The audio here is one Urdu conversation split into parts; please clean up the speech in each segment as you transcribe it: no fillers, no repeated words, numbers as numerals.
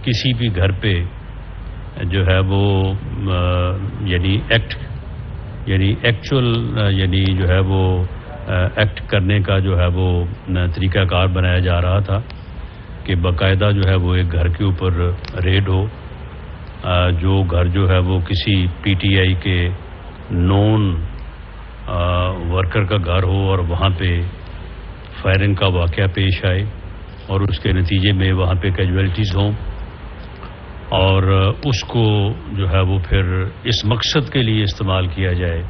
کسی بھی گھر پہ جو ہے وہ یعنی ایکچول یعنی جو ہے وہ ایکٹ کرنے کا جو ہے وہ طریقہ کار بنایا جا رہا تھا کہ باقاعدہ جو ہے وہ ایک گھر کے اوپر ریڈ ہو، جو گھر جو ہے وہ کسی پی ٹی آئی کے نون ورکر کا گھر ہو اور وہاں پہ فائرنگ کا واقعہ پیش آئے اور اس کے نتیجے میں وہاں پہ کیجویلٹیز ہوں، اور اس کو جو ہے وہ پھر اس مقصد کے لیے استعمال کیا جائے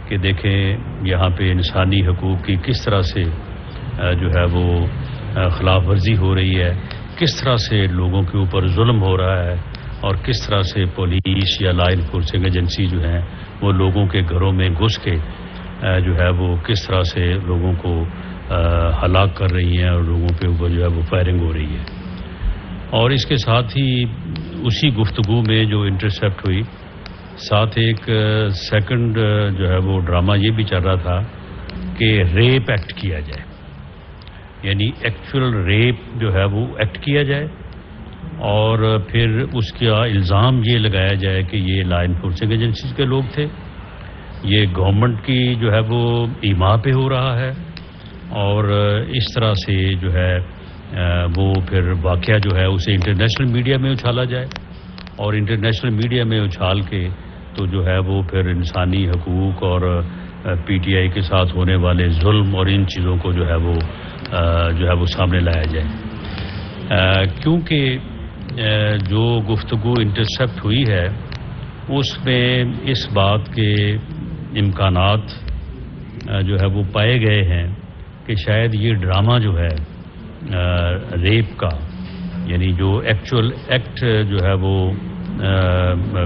کہ دیکھیں یہاں پہ انسانی حقوق کی کس طرح سے جو ہے وہ خلاف ورزی ہو رہی ہے، کس طرح سے لوگوں کے اوپر ظلم ہو رہا ہے، اور کس طرح سے پولیس یا لا انفورسنگ ایجنسی جو ہیں وہ لوگوں کے گھروں میں گھس کے جو ہے وہ کس طرح سے لوگوں کو ہلاک کر رہی ہیں اور لوگوں کے اوپر جو ہے وہ فائرنگ ہو رہی ہے۔ اور اس کے ساتھ ہی اسی گفتگو میں جو انٹرسیپٹ ہوئی، ساتھ ایک سیکنڈ جو ہے وہ ڈرامہ یہ بھی چل رہا تھا کہ ریپ ایکٹ کیا جائے، یعنی ایکچوئل ریپ جو ہے وہ ایکٹ کیا جائے، اور پھر اس کا الزام یہ لگایا جائے کہ یہ لا انفورسنگ ایجنسیز کے لوگ تھے، یہ گورنمنٹ کی جو ہے وہ ایما پہ ہو رہا ہے، اور اس طرح سے جو ہے وہ پھر واقعہ جو ہے اسے انٹرنیشنل میڈیا میں اچھالا جائے، اور انٹرنیشنل میڈیا میں اچھال کے تو جو ہے وہ پھر انسانی حقوق اور پی ٹی آئی کے ساتھ ہونے والے ظلم اور ان چیزوں کو جو ہے وہ سامنے لایا جائے، کیونکہ جو گفتگو انٹرسیپٹ ہوئی ہے اس میں اس بات کے امکانات جو ہے وہ پائے گئے ہیں کہ شاید یہ ڈرامہ جو ہے ریپ کا، یعنی جو ایکچوئل ایکٹ جو ہے وہ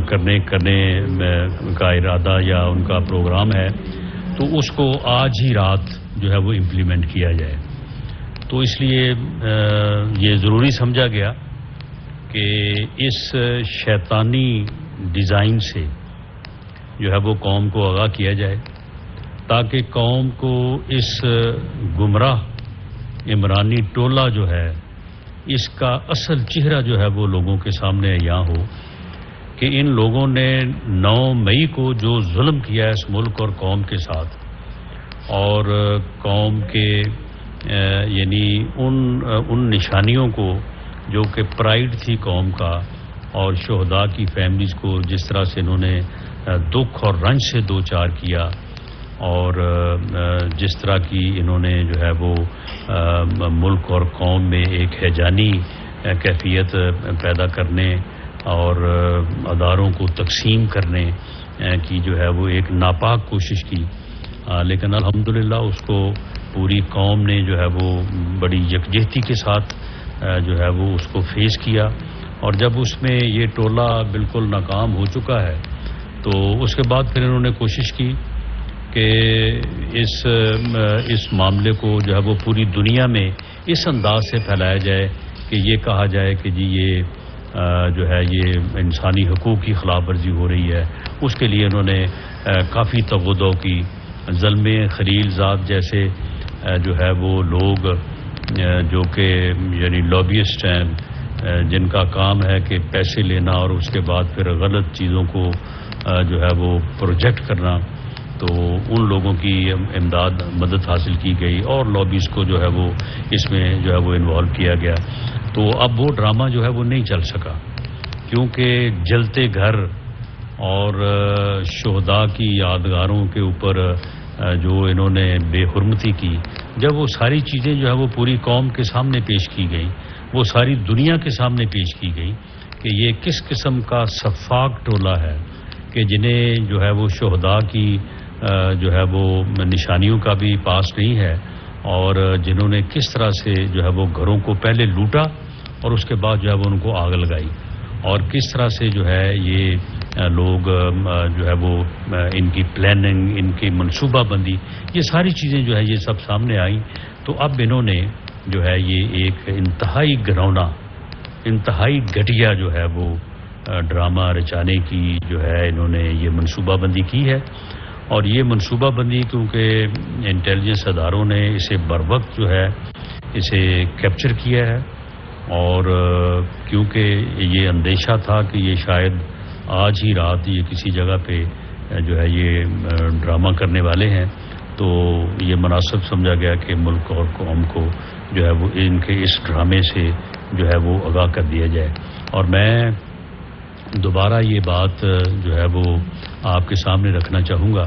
کرنے کا ارادہ یا ان کا پروگرام ہے، تو اس کو آج ہی رات جو ہے وہ امپلیمنٹ کیا جائے۔ تو اس لیے یہ ضروری سمجھا گیا کہ اس شیطانی ڈیزائن سے جو ہے وہ قوم کو آگاہ کیا جائے، تاکہ قوم کو اس گمراہ عمرانی ٹولہ جو ہے اس کا اصل چہرہ جو ہے وہ لوگوں کے سامنے عیاں ہو کہ ان لوگوں نے 9 مئی کو جو ظلم کیا ہے اس ملک اور قوم کے ساتھ، اور قوم کے یعنی ان نشانیوں کو جو کہ پرائیڈ تھی قوم کا، اور شہداء کی فیملیز کو جس طرح سے انہوں نے دکھ اور رنج سے دوچار کیا، اور جس طرح کی انہوں نے جو ہے وہ ملک اور قوم میں ایک ہیجانی کیفیت پیدا کرنے اور اداروں کو تقسیم کرنے کی جو ہے وہ ایک ناپاک کوشش کی، لیکن الحمدللہ اس کو پوری قوم نے جو ہے وہ بڑی یکجہتی کے ساتھ جو ہے وہ اس کو فیس کیا، اور جب اس میں یہ ٹولہ بالکل ناکام ہو چکا ہے تو اس کے بعد پھر انہوں نے کوشش کی کہ اس معاملے کو جو ہے وہ پوری دنیا میں اس انداز سے پھیلایا جائے کہ یہ کہا جائے کہ جی یہ جو ہے یہ انسانی حقوق کی خلاف ورزی ہو رہی ہے۔ اس کے لیے انہوں نے کافی تغدو کی، ظلم خلیل ذات جیسے جو ہے وہ لوگ جو کہ یعنی لابیسٹ ہیں، جن کا کام ہے کہ پیسے لینا اور اس کے بعد پھر غلط چیزوں کو جو ہے وہ پروجیکٹ کرنا، تو ان لوگوں کی مدد حاصل کی گئی اور لابیز کو جو ہے وہ اس میں جو ہے وہ انوالو کیا گیا۔ تو اب وہ ڈرامہ جو ہے وہ نہیں چل سکا، کیونکہ جلتے گھر اور شہداء کی یادگاروں کے اوپر جو انہوں نے بے حرمتی کی، جب وہ ساری چیزیں جو ہے وہ پوری قوم کے سامنے پیش کی گئی، وہ ساری دنیا کے سامنے پیش کی گئی کہ یہ کس قسم کا سفاک ٹولہ ہے کہ جنہیں جو ہے وہ شہداء کی جو ہے وہ نشانیوں کا بھی پاس نہیں ہے، اور جنہوں نے کس طرح سے جو ہے وہ گھروں کو پہلے لوٹا اور اس کے بعد جو ہے وہ ان کو آگ لگائی، اور کس طرح سے جو ہے یہ لوگ جو ہے وہ ان کی پلاننگ، ان کی منصوبہ بندی، یہ ساری چیزیں جو ہے یہ سب سامنے آئیں۔ تو اب انہوں نے جو ہے یہ ایک انتہائی گھنونا، انتہائی گھٹیا جو ہے وہ ڈرامہ رچانے کی جو ہے انہوں نے یہ منصوبہ بندی کی ہے، اور یہ منصوبہ بندی کیونکہ انٹیلیجنس اداروں نے اسے بروقت جو ہے اسے کیپچر کیا ہے، اور کیونکہ یہ اندیشہ تھا کہ یہ شاید آج ہی رات یہ کسی جگہ پہ جو ہے یہ ڈرامہ کرنے والے ہیں، تو یہ مناسب سمجھا گیا کہ ملک اور قوم کو جو ہے وہ ان کے اس ڈرامے سے جو ہے وہ آگاہ کر دیا جائے۔ اور میں دوبارہ یہ بات جو ہے وہ آپ کے سامنے رکھنا چاہوں گا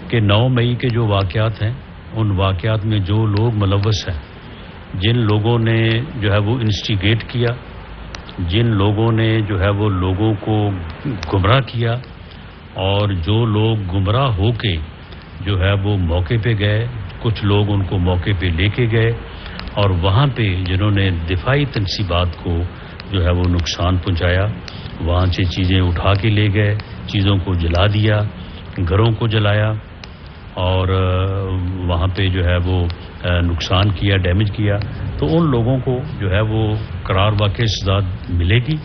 کہ 9 مئی کے جو واقعات ہیں، ان واقعات میں جو لوگ ملوث ہیں، جن لوگوں نے جو ہے وہ انسٹیگیٹ کیا، جن لوگوں نے جو ہے وہ لوگوں کو گمراہ کیا، اور جو لوگ گمراہ ہو کے جو ہے وہ موقع پہ گئے، کچھ لوگ ان کو موقع پہ لے کے گئے، اور وہاں پہ جنہوں نے دفاعی تنصیبات کو جو ہے وہ نقصان پہنچایا، وہاں سے چیزیں اٹھا کے لے گئے، چیزوں کو جلا دیا، گھروں کو جلایا، اور وہاں پہ جو ہے وہ نقصان کیا، ڈیمیج کیا، تو ان لوگوں کو جو ہے وہ قرار واقع سزا ملے گی،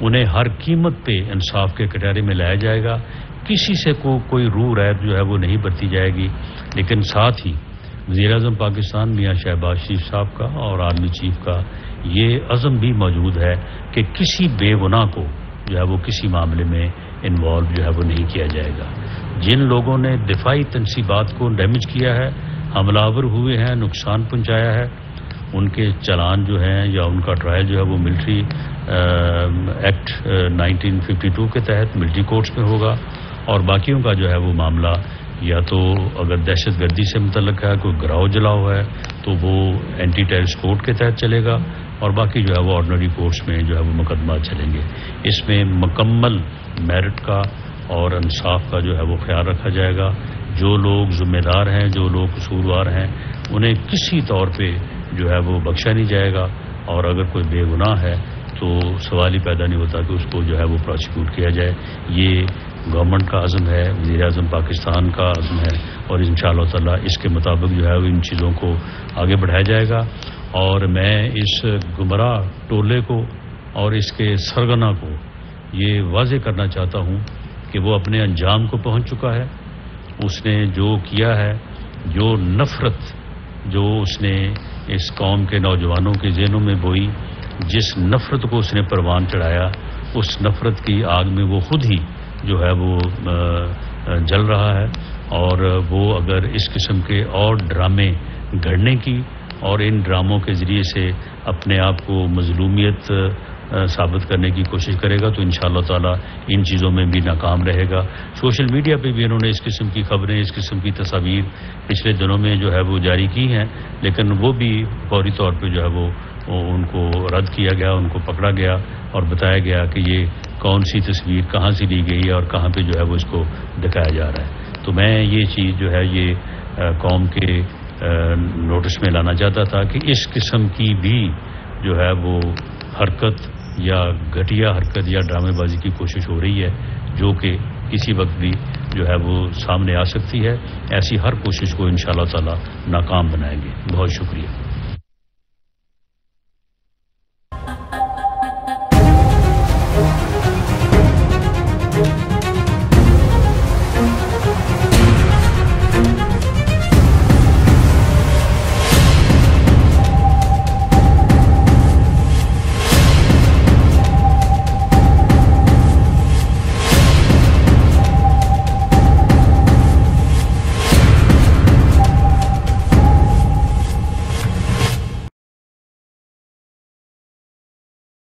انہیں ہر قیمت پہ انصاف کے کٹہرے میں لایا جائے گا، کسی سے کوئی روح ریب جو ہے وہ نہیں برتی جائے گی۔ لیکن ساتھ ہی وزیر اعظم پاکستان میاں شہباز شریف صاحب کا اور آرمی چیف کا یہ عزم بھی موجود ہے کہ کسی بے گناہ کو جو ہے وہ کسی معاملے میں انوالو جو ہے وہ نہیں کیا جائے گا۔ جن لوگوں نے دفاعی تنصیبات کو ڈیمیج کیا ہے، حملہ آور ہوئے ہیں، نقصان پہنچایا ہے، ان کے چلان جو ہیں یا ان کا ٹرائل جو ہے وہ ملٹری ایکٹ 1952 کے تحت ملٹری کورٹس میں ہوگا، اور باقیوں کا جو ہے وہ معاملہ یا تو اگر دہشت گردی سے متعلق ہے، کوئی گراؤ جلاؤ ہے، تو وہ اینٹی ٹیررسٹ کورٹ کے تحت چلے گا، اور باقی جو ہے وہ آرڈنری کورٹس میں جو ہے وہ مقدمات چلیں گے۔ اس میں مکمل میرٹ کا اور انصاف کا جو ہے وہ خیال رکھا جائے گا۔ جو لوگ ذمہ دار ہیں، جو لوگ قصوروار ہیں، انہیں کسی طور پہ جو ہے وہ بخشا نہیں جائے گا، اور اگر کوئی بے گناہ ہے تو سوال ہی پیدا نہیں ہوتا کہ اس کو جو ہے وہ پروسیکیوٹ کیا جائے۔ یہ گورنمنٹ کا عزم ہے، وزیر اعظم پاکستان کا عزم ہے، اور انشاءاللہ تعالی اس کے مطابق جو ہے وہ ان چیزوں کو آگے بڑھایا جائے گا۔ اور میں اس گمراہ ٹولے کو اور اس کے سرغنہ کو یہ واضح کرنا چاہتا ہوں کہ وہ اپنے انجام کو پہنچ چکا ہے۔ اس نے جو کیا ہے، جو نفرت جو اس نے اس قوم کے نوجوانوں کے ذہنوں میں بوئی، جس نفرت کو اس نے پروان چڑھایا، اس نفرت کی آگ میں وہ خود ہی جو ہے وہ جل رہا ہے، اور وہ اگر اس قسم کے اور ڈرامے گھڑنے کی اور ان ڈراموں کے ذریعے سے اپنے آپ کو مظلومیت ثابت کرنے کی کوشش کرے گا تو انشاءاللہ تعالی ان چیزوں میں بھی ناکام رہے گا۔ سوشل میڈیا پہ بھی انہوں نے اس قسم کی خبریں، اس قسم کی تصاویر پچھلے دنوں میں جو ہے وہ جاری کی ہیں، لیکن وہ بھی فوری طور پہ جو ہے وہ ان کو رد کیا گیا، ان کو پکڑا گیا اور بتایا گیا کہ یہ کون سی تصویر کہاں سے لی گئی ہے اور کہاں پہ جو ہے وہ اس کو دکھایا جا رہا ہے۔ تو میں یہ چیز جو ہے یہ قوم کے نوٹس میں لانا چاہتا تھا کہ اس قسم کی بھی جو ہے وہ حرکت یا گھٹیا حرکت یا ڈرامے بازی کی کوشش ہو رہی ہے، جو کہ کسی وقت بھی جو ہے وہ سامنے آ سکتی ہے۔ ایسی ہر کوشش کو انشاءاللہ تعالی ناکام بنائیں گے۔ بہت شکریہ۔